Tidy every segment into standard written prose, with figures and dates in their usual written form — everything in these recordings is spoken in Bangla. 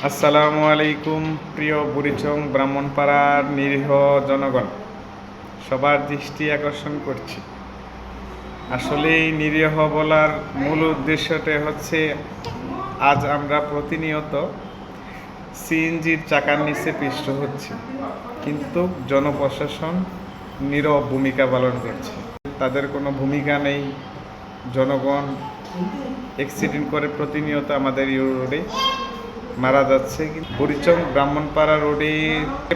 আসসালামু আলাইকুম প্রিয় বুড়িচং ব্রাহ্মণপাড়ার নিরীহ জনগণ, সবার দৃষ্টি আকর্ষণ করছি। আসলে এই নিরীহ বলার মূল উদ্দেশ্যটা হচ্ছে, আজ আমরা প্রতিনিয়ত সিএনজির চাকার নিচে পিষ্ট হচ্ছে, কিন্তু জনপ্রশাসন নীরব ভূমিকা পালন করছে। তাদের কোনো ভূমিকা নেই। জনগণ অ্যাক্সিডেন্ট করে প্রতিনিয়ত আমাদের এই রোডে মারা যাচ্ছে। কিন্তু বুড়িচং ব্রাহ্মণপাড়া রোডে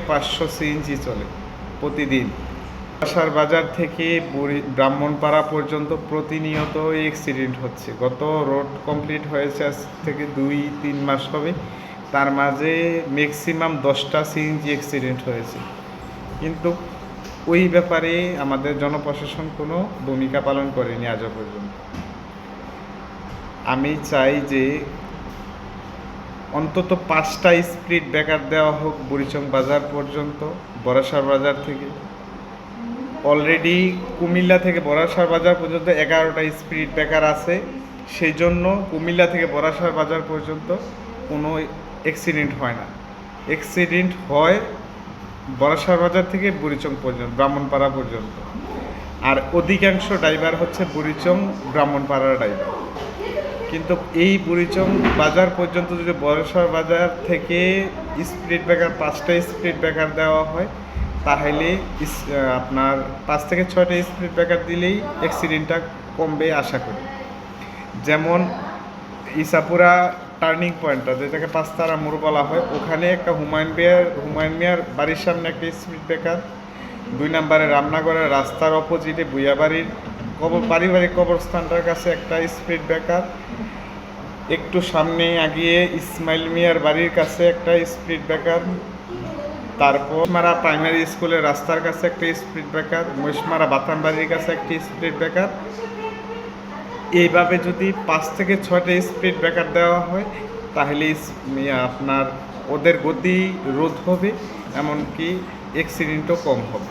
500 সিএনজি চলে প্রতিদিন। আশার বাজার থেকে ব্রাহ্মণপাড়া পর্যন্ত প্রতিনিয়ত অ্যাক্সিডেন্ট হচ্ছে। গত রোড কমপ্লিট হয়েছে আজ থেকে 2-3 মাস হবে, তার মাঝে ম্যাক্সিমাম 10টা সিএনজি অ্যাক্সিডেন্ট হয়েছে। কিন্তু ওই ব্যাপারে আমাদের জনপ্রশাসন কোনো ভূমিকা পালন করেনি আজও পর্যন্ত। আমি চাই যে অন্তত 5টা স্পিড ব্রেকার দেওয়া হোক বুড়িচং বাজার পর্যন্ত, বড়াসার বাজার থেকে। অলরেডি কুমিল্লা থেকে বড়াসার বাজার পর্যন্ত 11টা স্পিড ব্রেকার আছে, সেই জন্য কুমিল্লা থেকে বড়াসার বাজার পর্যন্ত কোনো অ্যাক্সিডেন্ট হয় না। অ্যাক্সিডেন্ট হয় বড়াসার বাজার থেকে বুড়িচং পর্যন্ত, ব্রাহ্মণপাড়া পর্যন্ত। আর অধিকাংশ ড্রাইভার হচ্ছে বুড়িচং ব্রাহ্মণপাড়ার ড্রাইভার। কিন্তু এই বুড়িচং বাজার পর্যন্ত যদি বড়াসার বাজার থেকে স্পিড ব্রেকার 5টা স্পিড ব্রেকার দেওয়া হয়, তাহলে আপনার 5 থেকে 6টা স্পিড ব্রেকার দিলেই অ্যাক্সিডেন্টটা কমবে আশা করি। যেমন ইসাপুরা টার্নিং পয়েন্টটা, যেটাকে পাঁচতারা মোড় বলা হয়, ওখানে একটা হুমায়ুন মিয়ার বাড়ির সামনে একটা স্পিড ব্রেকার। 2 নম্বরে রামনগরের রাস্তার অপোজিটে বুয়াবাড়ির পারিবারিক কবরস্থানটার কাছে একটা স্পিড ব্রেকার। একটু সামনে আগিয়ে ইসমাইল মিয়ার বাড়ির কাছে একটা স্পিড ব্রেকার। তারপর মারা প্রাইমারি স্কুলের রাস্তার কাছে একটা স্পিড ব্রেকার, মহিষমারা বাতান বাড়ির কাছে একটি স্পিড ব্রেকার। এইভাবে যদি 5 থেকে 6টা স্পিড ব্রেকার দেওয়া হয়, তাহলে আপনার ওদের গতি রোধ হবে, এমনকি অ্যাক্সিডেন্টও কম হবে।